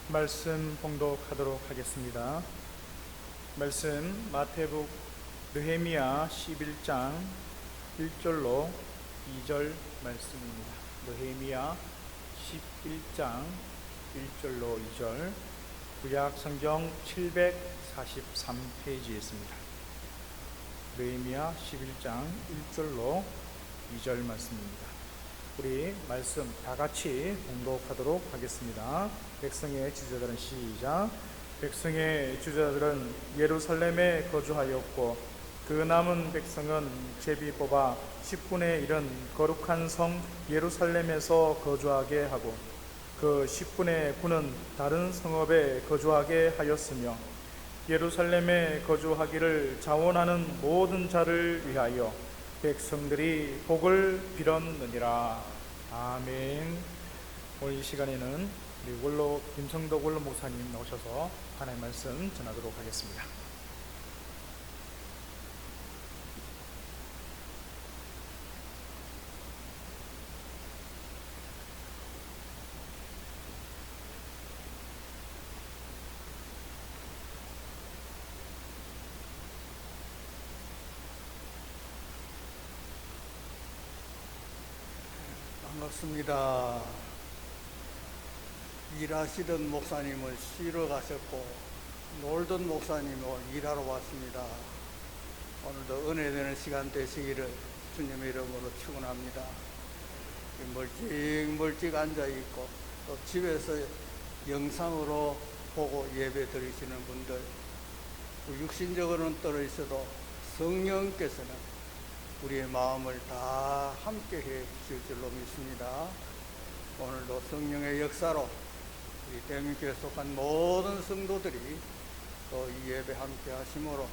말씀 봉독하도록 하겠습니다. 말씀 마태복 느헤미야 11장 1절로 2절 말씀입니다. 느헤미야 11장 1절로 2절, 구약 성경 743페이지에 있습니다. 느헤미야 11장 1절로 2절 말씀입니다. 우리 말씀 다 같이 봉독하도록 하겠습니다. 백성의 지도자들은 시작. 백성의 주자들은 예루살렘에 거주하였고 그 남은 백성은 제비 뽑아 10분의 1은 거룩한 성 예루살렘에서 거주하게 하고 그 10분의 9는 다른 성읍에 거주하게 하였으며 예루살렘에 거주하기를 자원하는 모든 자를 위하여 백성들이 복을 빌었느니라. 아멘. 오늘 이 시간에는 우리 김성덕 원로 목사님 나오셔서 하나님의 말씀 전하도록 하겠습니다. 반갑습니다. 일하시던 목사님은 쉬러 가셨고 놀던 목사님은 일하러 왔습니다. 오늘도 은혜되는 시간 되시기를 주님의 이름으로 축원합니다. 멀찍 앉아있고 또 집에서 영상으로 보고 예배 드리시는 분들, 육신적으로는 떨어져도 성령께서는 우리의 마음을 다 함께 해 주실 줄로 믿습니다. 오늘도 성령의 역사로 우리 대민교회에 속한 모든 성도들이 또 이 예배 함께 하심으로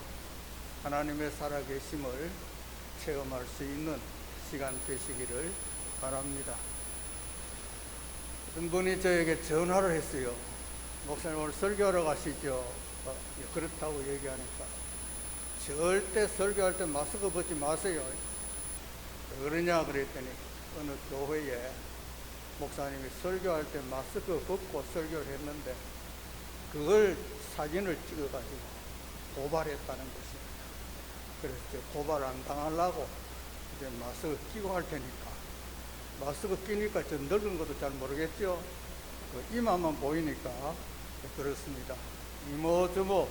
하나님의 살아계심을 체험할 수 있는 시간 되시기를 바랍니다. 어떤 분이 저에게 전화를 했어요. 목사님 오늘 설교하러 가시죠? 그렇다고 얘기하니까 절대 설교할 때 마스크 벗지 마세요. 왜 그러냐 그랬더니 어느 교회에 목사님이 설교할 때 마스크 벗고 설교를 했는데 그걸 사진을 찍어가지고 고발했다는 것입니다. 그래서 고발 안 당하려고 이제 마스크 끼고 할 테니까, 마스크 끼니까 저 늙은 것도 잘 모르겠죠. 이마만 보이니까 그렇습니다. 이모저모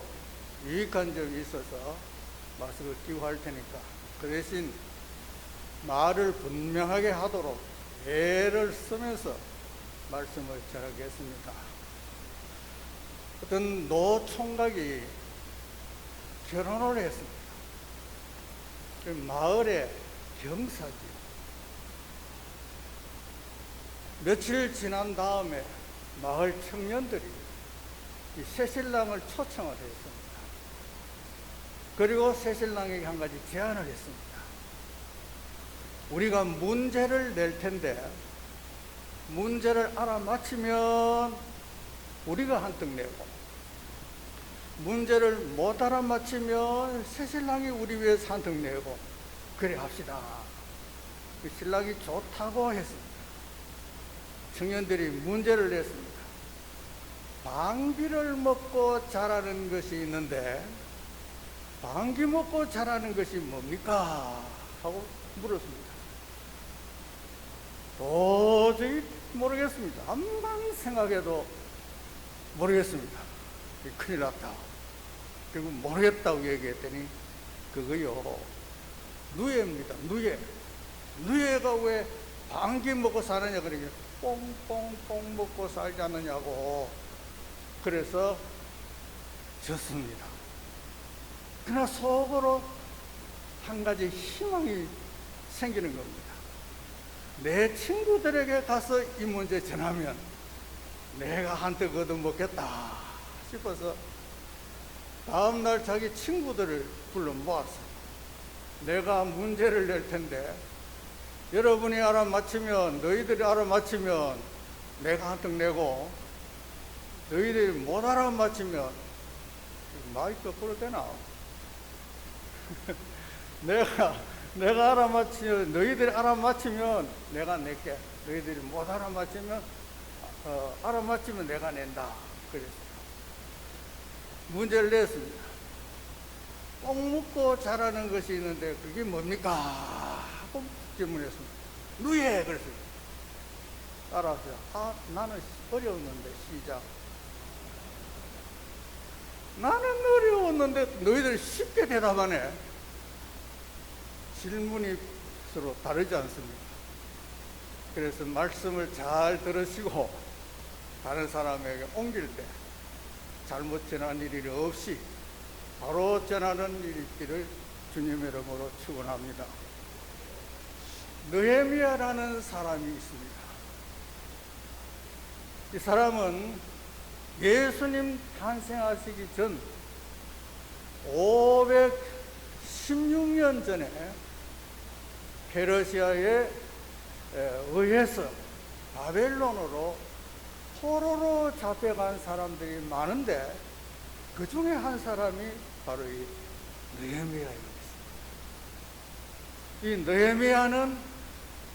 유익한 점이 있어서 마스크 끼고 할 테니까 그 대신 말을 분명하게 하도록 애를 쓰면서 말씀을 전하겠습니다. 어떤 노총각이 결혼을 했습니다. 그 마을의 경사지. 며칠 지난 다음에 마을 청년들이 이 새신랑을 초청을 했습니다. 그리고 새신랑에게 한 가지 제안을 했습니다. 우리가 문제를 낼 텐데 문제를 알아맞히면 우리가 한턱 내고, 문제를 못 알아맞히면 새신랑이 우리 위해서 한턱 내고 그래 합시다. 그 신랑이 좋다고 했습니다. 청년들이 문제를 냈습니다. 방귀를 먹고 자라는 것이 있는데 방귀 먹고 자라는 것이 뭡니까? 하고 물었습니다. 도저히 모르겠습니다. 암만 생각해도 모르겠습니다. 큰일 났다. 그리고 모르겠다고 얘기했더니 그거요, 누에입니다. 누에가 왜 방귀 먹고 사느냐 그러니까 뽕뽕뽕 먹고 살지 않느냐고. 그래서 졌습니다. 그러나 속으로 한 가지 희망이 생기는 겁니다. 내 친구들에게 가서 이 문제 전하면 내가 한턱 얻어먹겠다 싶어서 다음날 자기 친구들을 불러 모았어요. 내가 문제를 낼 텐데 여러분이 알아맞히면, 너희들이 알아맞히면 내가 한턱 내고, 너희들이 못 알아맞히면, 말이 거꾸로 되나? 내가 알아맞히면, 너희들이 알아맞히면 내가 낼게. 너희들이 못 알아맞히면 알아맞히면 내가 낸다. 그랬어요. 문제를 냈습니다. 꼭 묻고 자라는 것이 있는데 그게 뭡니까? 하고 질문했습니다. 누에 그랬어요. 따라하세요. 나는 어려웠는데 시작. 나는 어려웠는데 너희들 쉽게 대답하네. 질문이 서로 다르지 않습니까? 그래서 말씀을 잘 들으시고 다른 사람에게 옮길 때 잘못 전한 일이 없이 바로 전하는 일이 있기를 주님의 이름으로 축원합니다. 느헤미야라는 사람이 있습니다. 이 사람은 예수님 탄생하시기 전 516년 전에 페르시아에 의해서 바벨론으로 포로로 잡혀간 사람들이 많은데 그 중에 한 사람이 바로 이 느헤미야입니다. 이 느헤미야는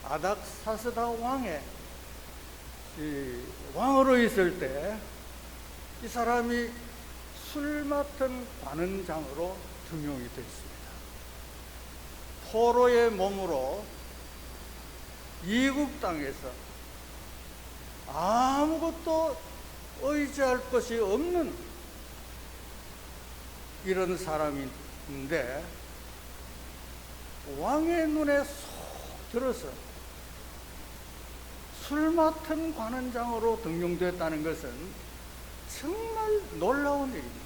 아닥사스다 왕의 왕으로 있을 때 이 사람이 술 맡은 관원장으로 등용이 됐습니다. 포로의 몸으로 이국 땅에서 아무것도 의지할 것이 없는 이런 사람인데 왕의 눈에 쏙 들어서 술 맡은 관원장으로 등용됐다는 것은 정말 놀라운 일입니다.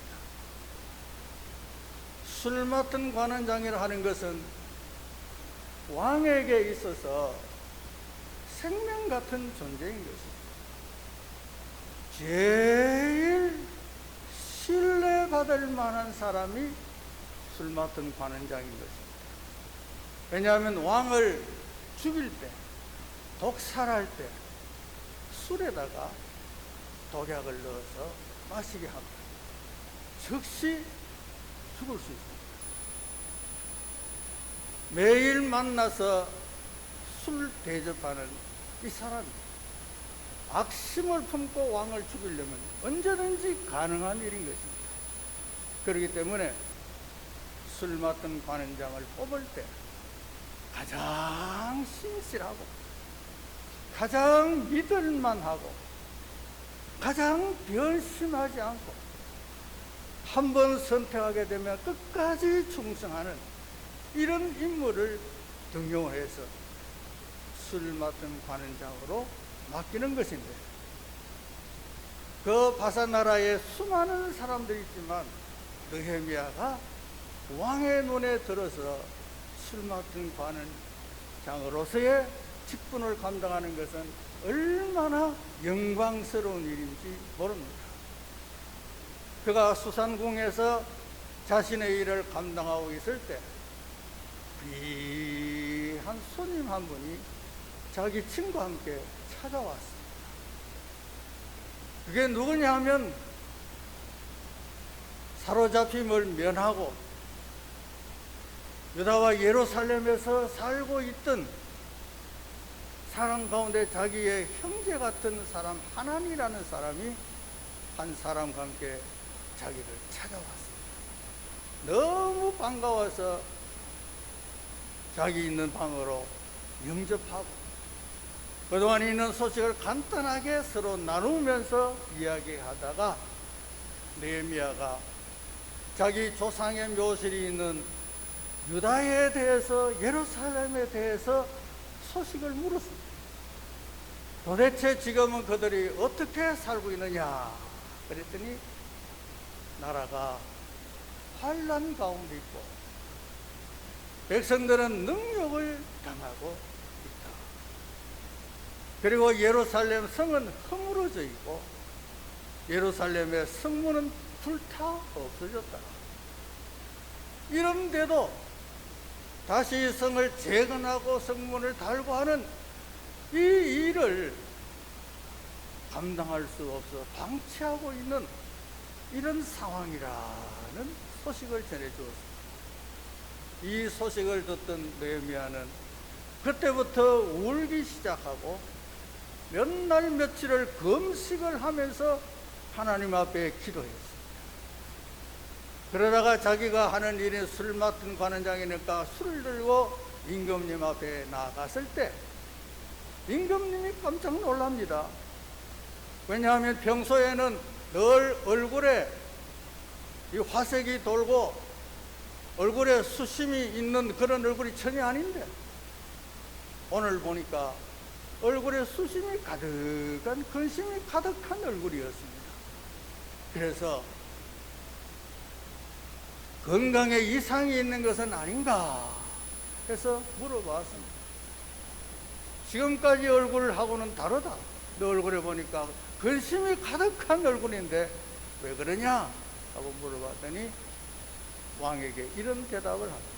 술 맡은 관원장이라 하는 것은 왕에게 있어서 생명 같은 존재인 것입니다. 제일 신뢰받을 만한 사람이 술 맡은 관원장인 것입니다. 왜냐하면 왕을 죽일 때, 독살할 때 술에다가 독약을 넣어서 마시게 합니다. 즉시 죽을 수 있습니다. 매일 만나서 술 대접하는 이 사람이 악심을 품고 왕을 죽이려면 언제든지 가능한 일인 것입니다. 그렇기 때문에 술 맡은 관원장을 뽑을 때 가장 신실하고 가장 믿을만하고 가장 변심하지 않고 한 번 선택하게 되면 끝까지 충성하는 이런 인물을 등용해서 술 맡은 관원장으로 맡기는 것인데 그 바사나라에 수많은 사람들이 있지만 느헤미야가 왕의 눈에 들어서 술 맡은 관원장으로서의 직분을 감당하는 것은 얼마나 영광스러운 일인지 모릅니다. 그가 수산궁에서 자신의 일을 감당하고 있을 때 귀한 손님 한 분이 자기 친구와 함께 찾아왔습니다. 그게 누구냐 하면 사로잡힘을 면하고 유다와 예루살렘에서 살고 있던 사람 가운데 자기의 형제 같은 사람 하나니라는 사람이 한 사람과 함께 자기를 찾아왔습니다. 너무 반가워서 자기 있는 방으로 영접하고 그동안 있는 소식을 간단하게 서로 나누면서 이야기하다가 느헤미야가 자기 조상의 묘실이 있는 유다에 대해서 예루살렘에 대해서 소식을 물었습니다. 도대체 지금은 그들이 어떻게 살고 있느냐 그랬더니 나라가 환난 가운데 있고 백성들은 능력을 당하고 있다. 그리고 예루살렘 성은 허물어져 있고 예루살렘의 성문은 불타 없어졌다. 이런데도 다시 성을 재건하고 성문을 달고 하는 이 일을 감당할 수 없어 방치하고 있는 이런 상황이라는 소식을 전해주었습니다. 이 소식을 듣던 느헤미야는 그때부터 울기 시작하고 몇 날 며칠을 금식을 하면서 하나님 앞에 기도했습니다. 그러다가 자기가 하는 일이 술 맡은 관원장이니까 술을 들고 임금님 앞에 나갔을 때 임금님이 깜짝 놀랍니다. 왜냐하면 평소에는 늘 얼굴에 이 화색이 돌고 얼굴에 수심이 있는 그런 얼굴이 전혀 아닌데 오늘 보니까 얼굴에 수심이 가득한, 근심이 가득한 얼굴이었습니다. 그래서 건강에 이상이 있는 것은 아닌가 해서 물어봤습니다. 지금까지 얼굴하고는 다르다. 너 얼굴에 보니까 근심이 가득한 얼굴인데 왜 그러냐 하고 물어봤더니 왕에게 이런 대답을 합니다.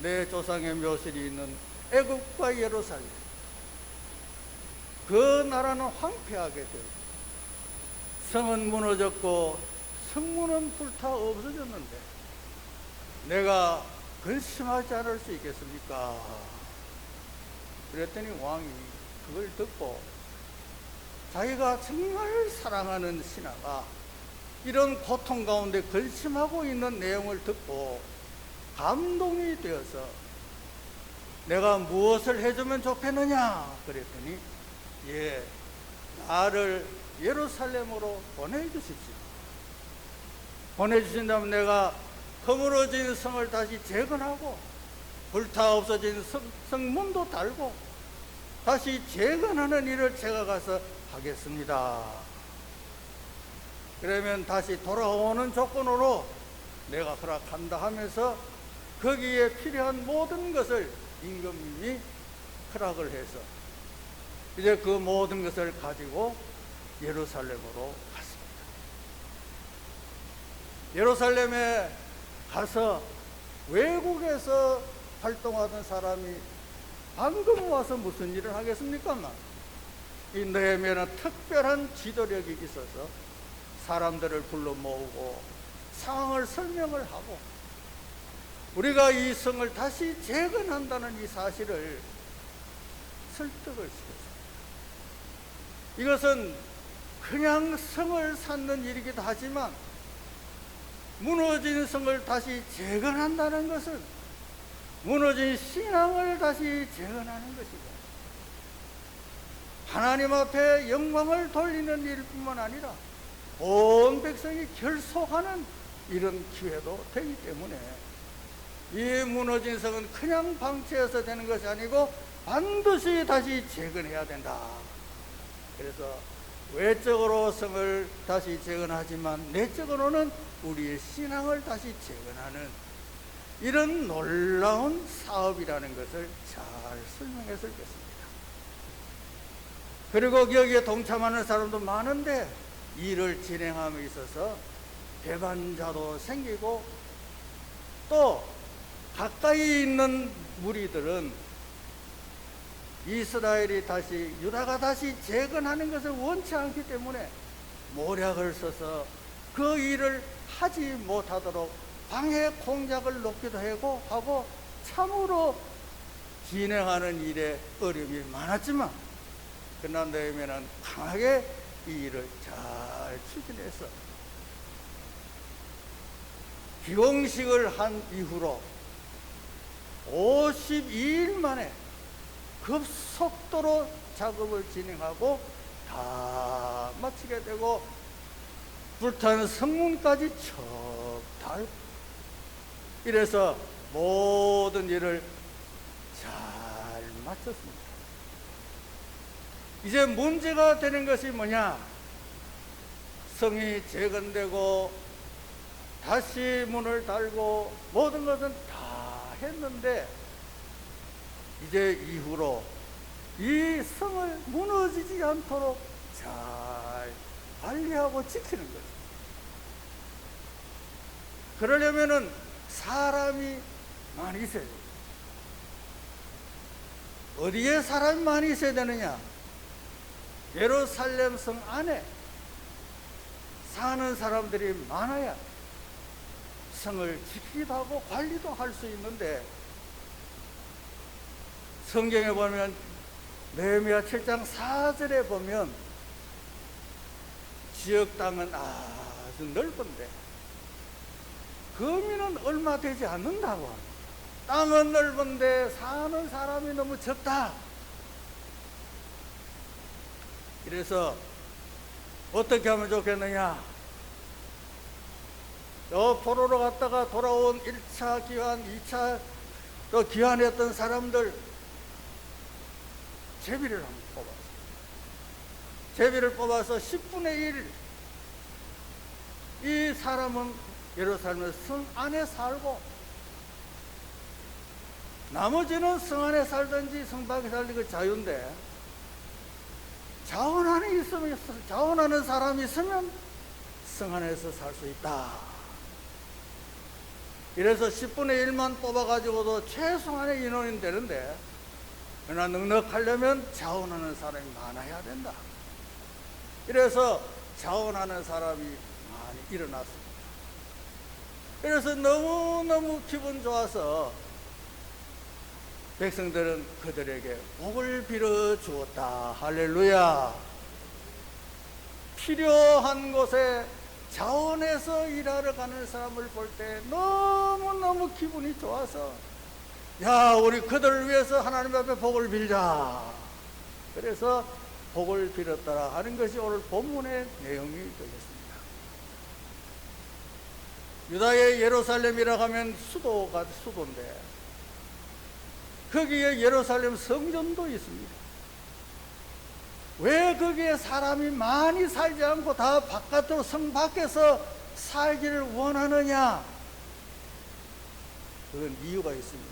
내 조상의 묘실이 있는 애굽과 예루살렘, 그 나라는 황폐하게 되고 성은 무너졌고 성문은 불타 없어졌는데 내가 근심하지 않을 수 있겠습니까? 그랬더니 왕이 그걸 듣고 자기가 정말 사랑하는 신하가 이런 고통 가운데 근심하고 있는 내용을 듣고 감동이 되어서 내가 무엇을 해주면 좋겠느냐 그랬더니 예, 나를 예루살렘으로 보내주십시오. 보내주신다면 내가 허물어진 성을 다시 재건하고 불타 없어진 성문도 달고 다시 재건하는 일을 제가 가서 하겠습니다. 그러면 다시 돌아오는 조건으로 내가 허락한다 하면서 거기에 필요한 모든 것을 임금님이 허락을 해서 이제 그 모든 것을 가지고 예루살렘으로 갔습니다. 예루살렘에 가서 외국에서 활동하던 사람이 방금 와서 무슨 일을 하겠습니까? 이 느헤미야는 특별한 지도력이 있어서 사람들을 불러 모으고 상황을 설명을 하고 우리가 이 성을 다시 재건한다는 이 사실을 설득을 시켰습니다. 이것은 그냥 성을 쌓는 일이기도 하지만 무너진 성을 다시 재건한다는 것은 무너진 신앙을 다시 재건하는 것이고 하나님 앞에 영광을 돌리는 일뿐만 아니라 온 백성이 결속하는 이런 기회도 되기 때문에 이 무너진 성은 그냥 방치해서 되는 것이 아니고 반드시 다시 재건해야 된다. 그래서 외적으로 성을 다시 재건하지만 내적으로는 우리의 신앙을 다시 재건하는 이런 놀라운 사업이라는 것을 잘 설명해서 읽겠습니다. 그리고 여기에 동참하는 사람도 많은데 일을 진행함에 있어서 배반자도 생기고 또 가까이 있는 무리들은 이스라엘이 다시 유다가 다시 재건하는 것을 원치 않기 때문에 모략을 써서 그 일을 하지 못하도록 방해 공작을 놓기도 하고 참으로 진행하는 일에 어려움이 많았지만 그러나 느헤미야는 강하게 이 일을 잘 추진해서 기공식을 한 이후로 52일 만에 급속도로 작업을 진행하고 다 마치게 되고 불타는 성문까지 척 달고 이래서 모든 일을 잘 마쳤습니다. 이제 문제가 되는 것이 뭐냐? 성이 재건되고 다시 문을 달고 모든 것은 다 했는데 이제 이후로 이 성을 무너지지 않도록 잘 관리하고 지키는 거죠. 그러려면은 사람이 많이 있어야 돼요. 어디에 사람이 많이 있어야 되느냐? 예루살렘 성 안에 사는 사람들이 많아야 성을 지키기도 하고 관리도 할 수 있는데 성경에 보면 느헤미야 7장 4절에 보면 지역 땅은 아주 넓은데 거민은 얼마 되지 않는다고 합니다. 땅은 넓은데 사는 사람이 너무 적다. 그래서 어떻게 하면 좋겠느냐? 포로로 갔다가 돌아온 1차 귀환, 2차 또 귀환했던 사람들 제비를 한번 뽑았어요. 제비를 뽑아서 10분의 1, 이 사람은 예루살렘 성 안에 살고 나머지는 성 안에 살든지 성 밖에 살든지 그 자유인데, 자원하는 사람이 있으면 성 안에서 살 수 있다. 이래서 10분의 1만 뽑아가지고도 최소한의 인원이 되는데, 그러나 넉넉하려면 자원하는 사람이 많아야 된다. 이래서 자원하는 사람이 많이 일어났습니다. 그래서 너무너무 기분 좋아서 백성들은 그들에게 복을 빌어 주었다. 할렐루야. 필요한 곳에 자원해서 일하러 가는 사람을 볼 때 너무너무 기분이 좋아서, 야, 우리 그들을 위해서 하나님 앞에 복을 빌자. 그래서 복을 빌었더라 하는 것이 오늘 본문의 내용이 되겠습니다. 유다의 예루살렘이라 하면 수도인데 거기에 예루살렘 성전도 있습니다. 왜 거기에 사람이 많이 살지 않고 다 바깥으로 성 밖에서 살기를 원하느냐? 그건 이유가 있습니다.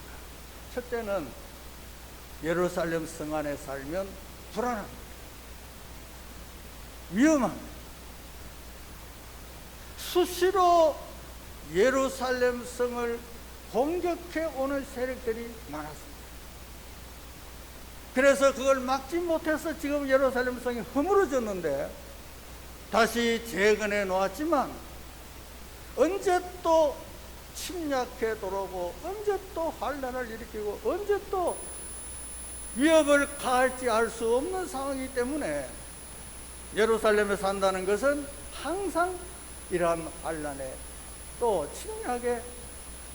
첫째는 예루살렘 성 안에 살면 불안합니다. 위험합니다. 수시로 예루살렘 성을 공격해 오는 세력들이 많았습니다. 그래서 그걸 막지 못해서 지금 예루살렘 성이 허물어졌는데 다시 재건해 놓았지만, 언제 또 침략해 들어오고, 언제 또 환란을 일으키고, 언제 또 위협을 가할지 알 수 없는 상황이기 때문에 예루살렘에 산다는 것은 항상 이러한 환란에 또 침략에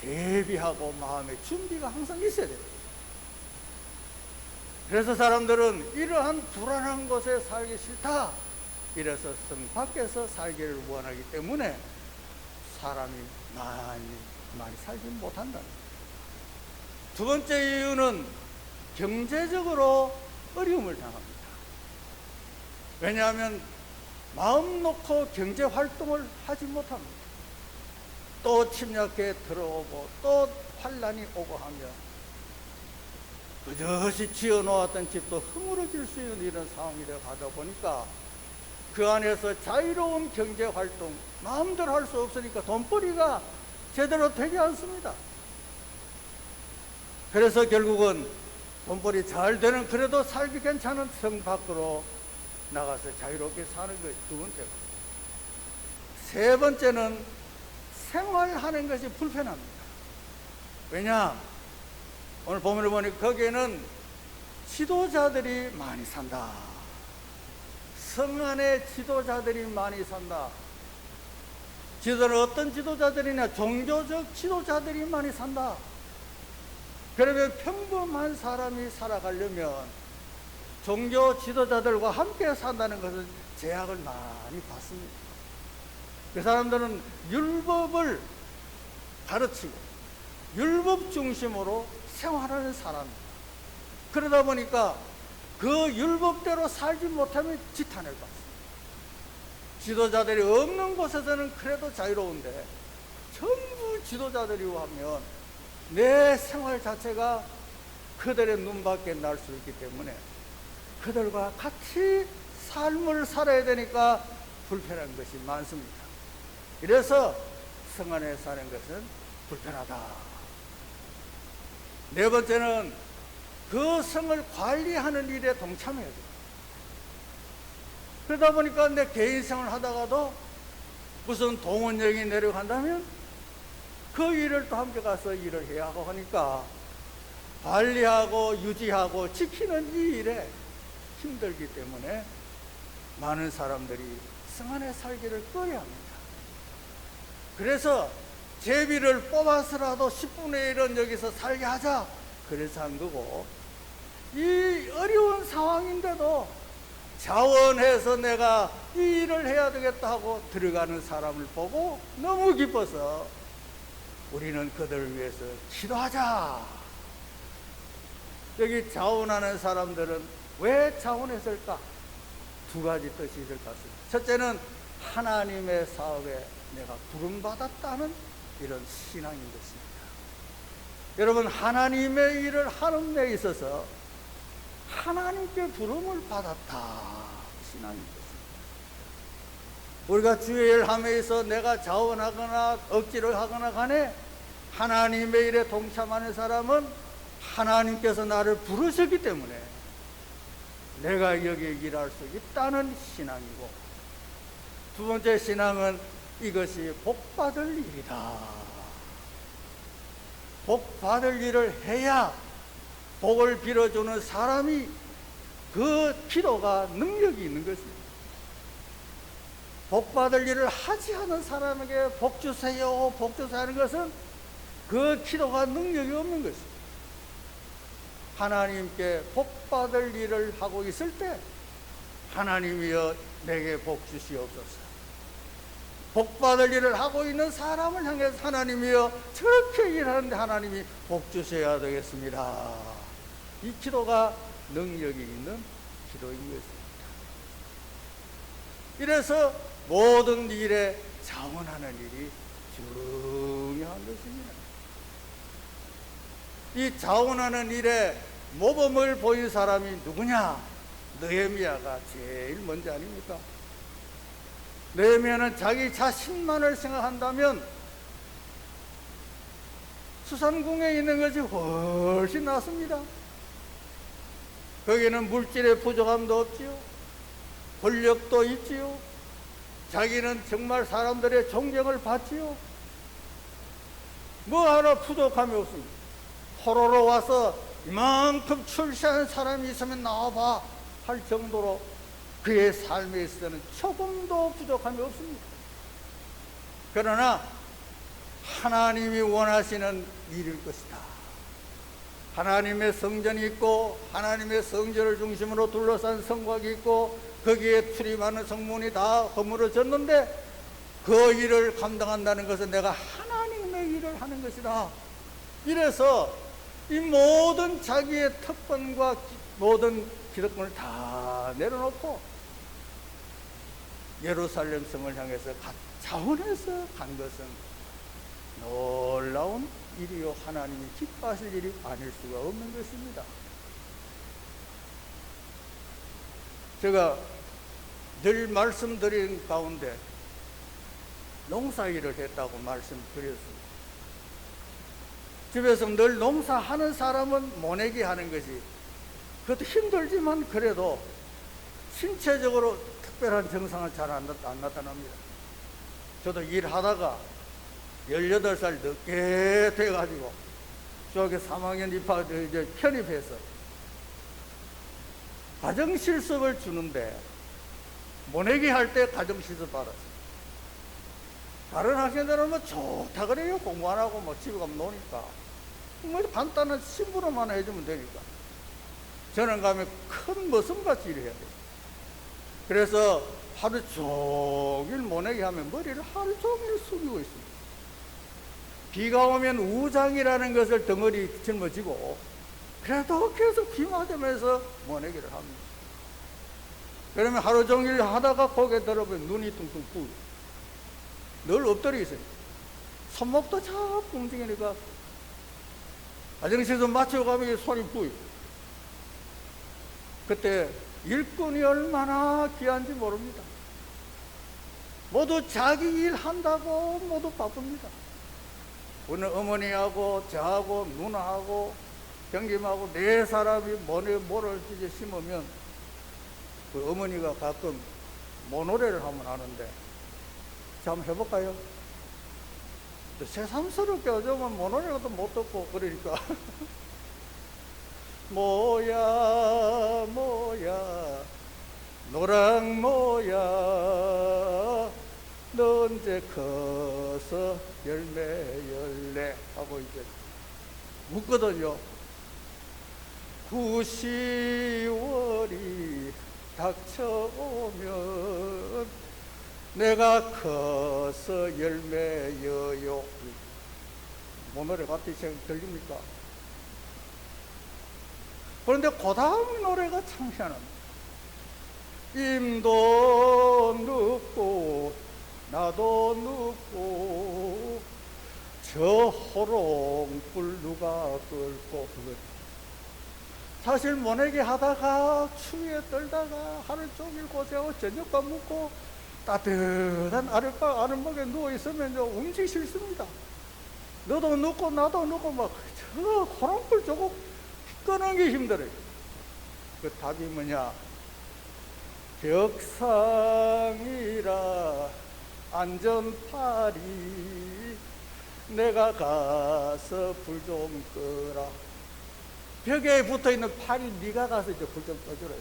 대비하고 마음의 준비가 항상 있어야 됩니다. 그래서 사람들은 이러한 불안한 곳에 살기 싫다, 이래서 성 밖에서 살기를 원하기 때문에 사람이 많이 살지 못한다. 두 번째 이유는 경제적으로 어려움을 당합니다. 왜냐하면 마음 놓고 경제 활동을 하지 못합니다. 또 침략해 들어오고 또 환란이 오고 하면 그것이 지어놓았던 집도 허물어질 수 있는 이런 상황이 되어가다 보니까 그 안에서 자유로운 경제활동 마음대로 할 수 없으니까 돈벌이가 제대로 되지 않습니다. 그래서 결국은 돈벌이 잘 되는, 그래도 살기 괜찮은 성 밖으로 나가서 자유롭게 사는 것이 두 번째고, 세 번째는 생활하는 것이 불편합니다. 왜냐? 오늘 본문을 보니 거기에는 지도자들이 많이 산다. 성 안에 지도자들이 많이 산다. 지도자는 어떤 지도자들이냐? 종교적 지도자들이 많이 산다. 그러면 평범한 사람이 살아가려면 종교 지도자들과 함께 산다는 것은 제약을 많이 받습니다. 그 사람들은 율법을 가르치고 율법 중심으로 생활하는 사람입니다. 그러다 보니까 그 율법대로 살지 못하면 지탄을 받습니다. 지도자들이 없는 곳에서는 그래도 자유로운데 전부 지도자들이 하면 내 생활 자체가 그들의 눈밖에 날 수 있기 때문에 그들과 같이 삶을 살아야 되니까 불편한 것이 많습니다. 이래서 성 안에 사는 것은 불편하다. 네 번째는 그 성을 관리하는 일에 동참해야 돼요. 그러다 보니까 내 개인 생활을 하다가도 무슨 동원령이 내려간다면 그 일을 또 함께 가서 일을 해야 하고 하니까 관리하고 유지하고 지키는 이 일에 힘들기 때문에 많은 사람들이 성안에 살기를 꺼려야 합니다. 그래서 제비를 뽑아서라도 10분의 1은 여기서 살게 하자. 그래서 한 거고, 이 어려운 상황인데도 자원해서 내가 이 일을 해야 되겠다 하고 들어가는 사람을 보고 너무 기뻐서 우리는 그들을 위해서 기도하자. 여기 자원하는 사람들은 왜 자원했을까? 두 가지 뜻이 있을 것 같습니다. 첫째는 하나님의 사업에 내가 부름받았다는 이런 신앙인 것입니다. 여러분, 하나님의 일을 하는 데 있어서 하나님께 부름을 받았다, 신앙인 것입니다. 우리가 주의 일 함에서 내가 자원하거나 억지를 하거나 간에 하나님의 일에 동참하는 사람은 하나님께서 나를 부르셨기 때문에 내가 여기 일할 수 있다는 신앙이고, 두 번째 신앙은 이것이 복받을 일이다. 복받을 일을 해야 복을 빌어주는 사람이 그 기도가 능력이 있는 것입니다. 복받을 일을 하지 않은 사람에게 복 주세요, 복 주세요 하는 것은 그 기도가 능력이 없는 것입니다. 하나님께 복받을 일을 하고 있을 때 하나님이여 내게 복 주시옵소서. 복받을 일을 하고 있는 사람을 향해서 하나님이여 저렇게 일하는데 하나님이 복 주셔야 되겠습니다. 이 기도가 능력이 있는 기도인 것입니다. 이래서 모든 일에 자원하는 일이 중요한 것입니다. 이 자원하는 일에 모범을 보인 사람이 누구냐? 느헤미야가 제일 먼저 아닙니까? 느헤미야는 자기 자신만을 생각한다면 수산궁에 있는 것이 훨씬 낫습니다. 거기는 물질의 부족함도 없지요, 권력도 있지요, 자기는 정말 사람들의 존경을 받지요. 뭐 하나 부족함이 없습니다. 포로로 와서 이만큼 출세한 사람이 있으면 나와봐 할 정도로 그의 삶에 있어서는 조금도 부족함이 없습니다. 그러나 하나님이 원하시는 일일 것이다. 하나님의 성전이 있고 하나님의 성전을 중심으로 둘러싼 성곽이 있고 거기에 출입하는 성문이 다 허물어졌는데 그 일을 감당한다는 것은 내가 하나님의 일을 하는 것이다. 이래서 이 모든 자기의 특권과 모든 기득권을 다 내려놓고 예루살렘 성을 향해서 자원해서 간 것은 놀라운 일이요 하나님이 기뻐하실 일이 아닐 수가 없는 것입니다. 제가 늘 말씀드린 가운데 농사일을 했다고 말씀드렸습니다. 집에서 늘 농사하는 사람은 모내기 하는 것이 그것도 힘들지만 그래도 신체적으로 특별한 증상은 잘 안 나타납니다. 저도 일하다가 18살 늦게 돼가지고 저기 3학년 이제 편입해서 가정실습을 주는데 모내기 할 때 가정실습 받았어요. 다른 학생들은 뭐 좋다 그래요. 공부 안 하고 뭐 집에 가면 노니까. 뭐 간단한 심부름만 해주면 되니까. 저는 가면 큰 머슴같이 일해야 돼요. 그래서 하루 종일 모내기 하면 머리를 하루 종일 숙이고 있습니다. 비가 오면 우장이라는 것을 덩어리 짊어지고 그래도 계속 비 맞으면서 모내기를 합니다. 그러면 하루 종일 하다가 고개 들어보면 눈이 퉁퉁 부어요. 늘 엎드려 있어요. 손목도 자꾸 움직이니까 화장실에서 맞춰가면 손이 부어요. 그때 일꾼이 얼마나 귀한지 모릅니다. 모두 자기 일 한다고 모두 바쁩니다. 오늘 어머니하고 저하고 누나하고 경김하고 네 사람이 모를 이제 심으면 그 어머니가 가끔 모노래를 하면 하는데 자, 한번 해볼까요? 새삼스럽게 어쩌면 모노래도 못 듣고 그러니까 뭐야 뭐야 노랑 모야 너 언제 커서 열매 열래 하고 이제 묻거든요. 9,10월이 닥쳐오면 내가 커서 열매 여요. 뭐 노래 같이 들립니까? 그런데 그 다음 노래가 참 희한합니다. 임도 눕고 나도 눕고 저 호롱불 누가 끌고. 사실 모내기 하다가 추위에 떨다가 하루 종일 고생하고 저녁밥 먹고 따뜻한 아랫목에 누워있으면 움직이기 싫습니다. 너도 눕고 나도 눕고 막 저 호롱불 조금 끄는 게 힘들어요. 그 답이 뭐냐? 벽상이라 안전팔이 내가 가서 불 좀 끄라. 벽에 붙어있는 팔이 네가 가서 이제 불 좀 꺼주라.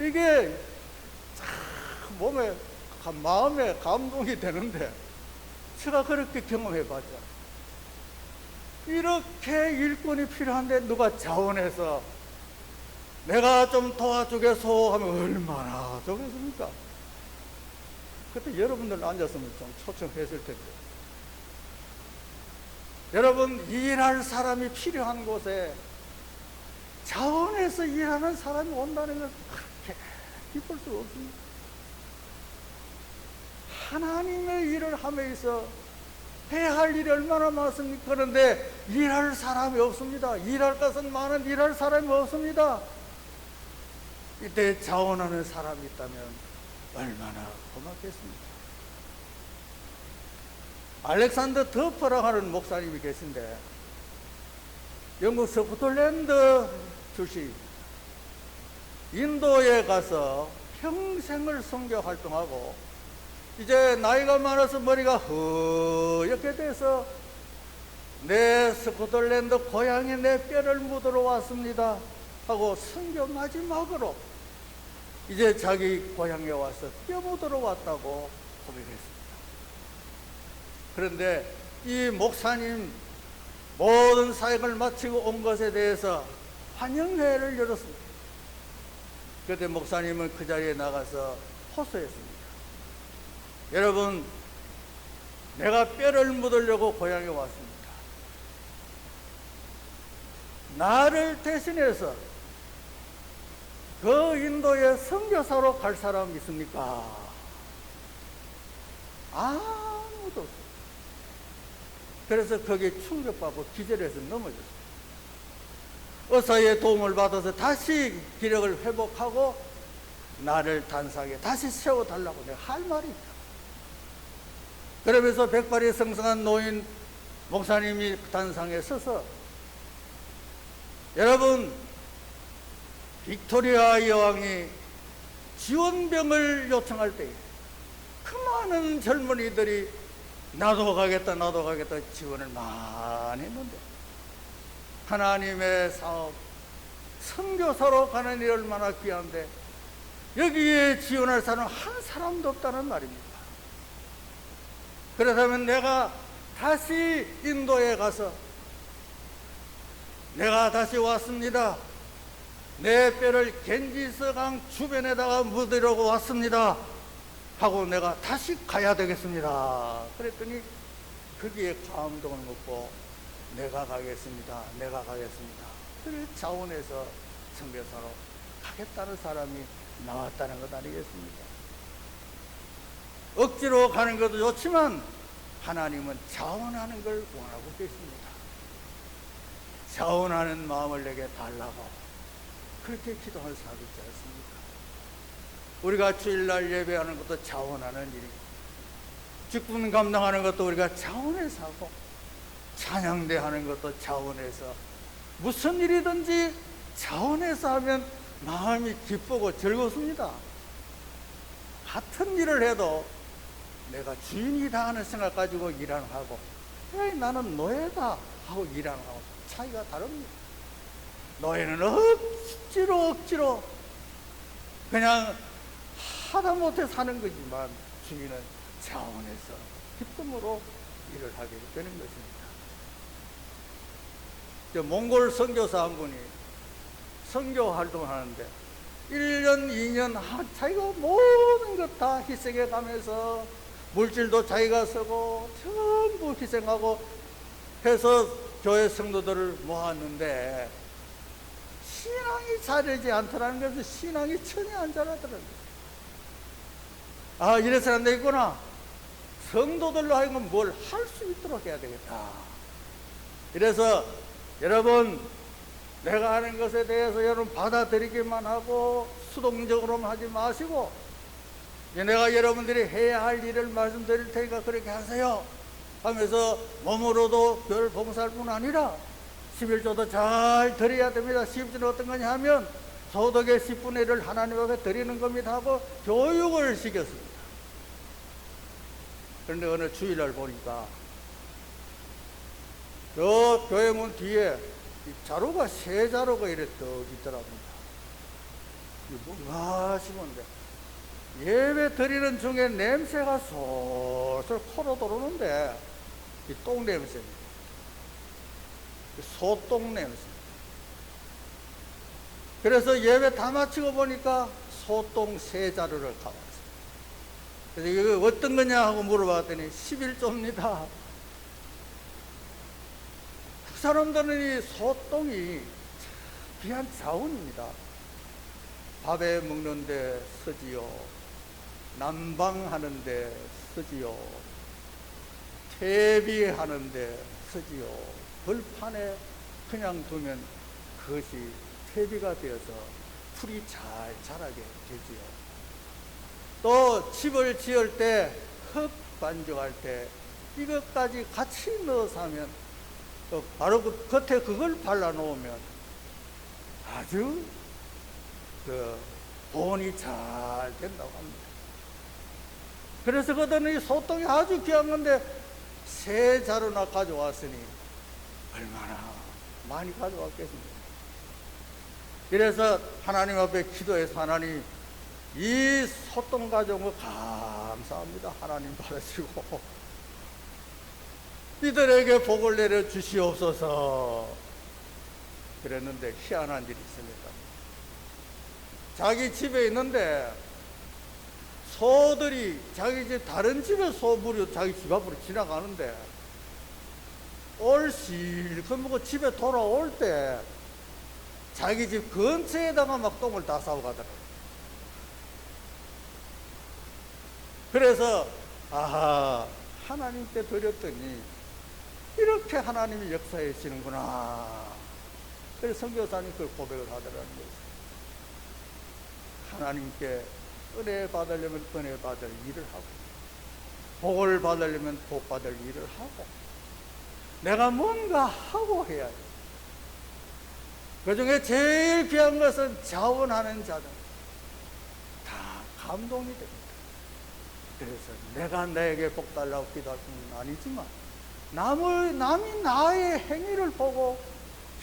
이게 참 몸에 마음에 감동이 되는데 제가 그렇게 경험해 봤죠. 이렇게 일꾼이 필요한데 누가 자원해서 내가 좀 도와주겠소 하면 얼마나 좋겠습니까? 그때 여러분들 앉았으면 좀 초청했을 텐데. 여러분, 일할 사람이 필요한 곳에 자원해서 일하는 사람이 온다는 건 그렇게 기쁠 수가 없습니다. 하나님의 일을 하면서 해야 할 일이 얼마나 많습니까? 그런데 일할 사람이 없습니다. 일할 것은 많은 일할 사람이 없습니다. 이때 자원하는 사람이 있다면 얼마나 고맙겠습니까? 알렉산더 더퍼라고 하는 목사님이 계신데 영국 스코틀랜드 출신, 인도에 가서 평생을 선교 활동하고 이제 나이가 많아서 머리가 허옇게 돼서 내 스코틀랜드 고향에 내 뼈를 묻으러 왔습니다 하고 선교 마지막으로 이제 자기 고향에 와서 뼈 묻으러 왔다고 고백했습니다. 그런데 이 목사님 모든 사역을 마치고 온 것에 대해서 환영회를 열었습니다. 그때 목사님은 그 자리에 나가서 호소했습니다. 여러분, 내가 뼈를 묻으려고 고향에 왔습니다. 나를 대신해서 그 인도에 선교사로 갈 사람 있습니까? 아무도 없어요. 그래서 거기에 충격받고 기절해서 넘어졌어요. 의사의 도움을 받아서 다시 기력을 회복하고 나를 단상에 다시 세워달라고 내가 할 말이 있다. 그러면서 백발이 성성한 노인 목사님이 단상에 서서 여러분, 빅토리아 여왕이 지원병을 요청할 때 그 많은 젊은이들이 나도 가겠다 지원을 많이 했는데 하나님의 사업, 선교사로 가는 일이 얼마나 귀한데 여기에 지원할 사람 한 사람도 없다는 말입니다. 그렇다면 내가 다시 인도에 가서 내가 다시 왔습니다. 내 뼈를 겐지스강 주변에다가 묻으려고 왔습니다 하고 내가 다시 가야 되겠습니다. 그랬더니 거기에 감동을 먹고 내가 가겠습니다. 그래 자원해서 선교사로 가겠다는 사람이 나왔다는 것 아니겠습니까? 억지로 가는 것도 좋지만 하나님은 자원하는 걸 원하고 계십니다. 자원하는 마음을 내게 달라고 그렇게 기도할 사람이 있지 않습니까? 우리가 주일날 예배하는 것도 자원하는 일이고 직분 감당하는 것도 우리가 자원해서 하고 찬양대 하는 것도 자원해서 무슨 일이든지 자원해서 하면 마음이 기쁘고 즐겁습니다. 같은 일을 해도 내가 주인이다 하는 생각 가지고 일 안 하고 나는 노예다 하고 일 안 하고 차이가 다릅니다. 노예는 억지로 그냥 하다못해 사는 거지만 주인은 자원해서 기쁨으로 일을 하게 되는 것입니다. 몽골 선교사 한 분이 선교 활동을 하는데 1년, 2년 자기가 모든 것 다 희생해 가면서 물질도 자기가 쓰고 전부 희생하고 해서 교회 성도들을 모았는데 신앙이 자라지 않더라는 것은 신앙이 전혀 안 자라더라고요. 아, 이래서 안 되겠구나. 성도들로 하여금 뭘 할 수 있도록 해야 되겠다. 이래서 여러분, 내가 하는 것에 대해서 여러분 받아들이기만 하고 수동적으로만 하지 마시고, 내가 여러분들이 해야 할 일을 말씀드릴 테니까 그렇게 하세요 하면서 몸으로도 별 봉사할 뿐 아니라 11조도 잘 드려야 됩니다. 11조는 어떤 거냐 하면 소득의 10분의 1을 하나님 앞에 드리는 겁니다 하고 교육을 시켰습니다. 그런데 어느 주일날 보니까 저 교회 문 뒤에 자루가 세 자루가 이렇게 떡 있더랍니다. 뭔가 하시는데 예배 드리는 중에 냄새가 솔솔 코로 들어오는데 이 똥 냄새입니다. 소똥 냄새. 그래서 예배 다 마치고 보니까 소똥 세 자루를 가봤어요. 그래서 이거 어떤 거냐 하고 물어봤더니 11조입니다. 그 사람들은 이 소똥이 귀한 자원입니다. 밥에 먹는데 쓰지요. 난방하는데 쓰지요. 퇴비하는데 쓰지요. 벌판에 그냥 두면 그것이 퇴비가 되어서 풀이 잘 자라게 되지요. 또 집을 지을 때, 흙 반죽할 때 이것까지 같이 넣어서 하면 또 바로 그 겉에 그걸 발라 놓으면 아주 보온이 잘 된다고 합니다. 그래서 그들은 이 소똥이 아주 귀한 건데 세 자루나 가져왔으니 얼마나 많이 가져왔겠습니까? 그래서 하나님 앞에 기도해서 하나님, 이 소똥 가져온 거 감사합니다. 하나님 받으시고 이들에게 복을 내려 주시옵소서. 그랬는데 희한한 일이 있습니다. 자기 집에 있는데 소들이 자기 집 다른 집에 소물이 자기 집 앞으로 지나가는데 올실컷 먹고 집에 돌아올 때 자기 집 근처에다가 막 똥을 다 싸고 가더라고요. 그래서 아하, 하나님께 드렸더니 이렇게 하나님이 역사해 주시는구나. 그래서 선교사님 그걸 고백을 하더라는 거예요. 하나님께 은혜 받으려면 은혜 받을 일을 하고, 복을 받으려면 복 받을 일을 하고, 내가 뭔가 하고 해야 돼. 그 중에 제일 귀한 것은 자원하는 자들. 다 감동이 됩니다. 그래서 내가 나에게 복 달라고 기도할 수는 아니지만 남이 나의 행위를 보고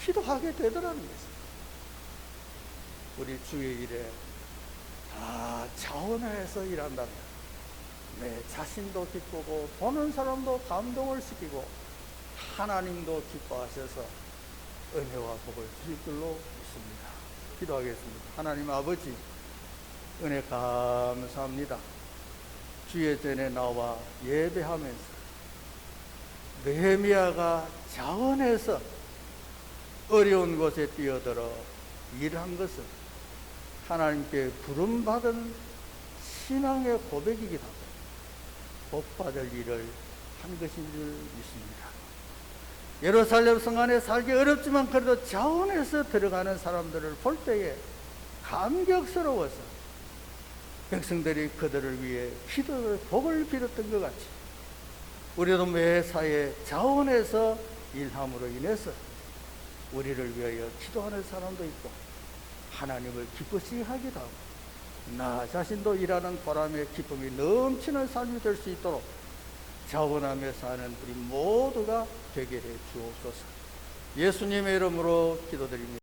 기도하게 되더라는 것입니다. 우리 주의 일에 다 자원해서 일한다면 내 자신도 기쁘고 보는 사람도 감동을 시키고 하나님도 기뻐하셔서 은혜와 복을 주실 줄로 믿습니다. 기도하겠습니다. 하나님 아버지, 은혜 감사합니다. 주의 전에 나와 예배하면서 느헤미야가 자원해서 어려운 곳에 뛰어들어 일한 것은 하나님께 부름받은 신앙의 고백이기도 하고 복받을 일을 한 것인 줄 믿습니다. 예루살렘 성 안에 살기 어렵지만 그래도 자원해서 들어가는 사람들을 볼 때에 감격스러워서 백성들이 그들을 위해 기도를 복을 빌었던 것 같이 우리도 매사에 자원해서 일함으로 인해서 우리를 위하여 기도하는 사람도 있고 하나님을 기쁘시게 하기도 하고 나 자신도 일하는 보람의 기쁨이 넘치는 삶이 될 수 있도록 자원하며 사는 우리 모두가 되게 해 주옵소서. 예수님의 이름으로 기도드립니다.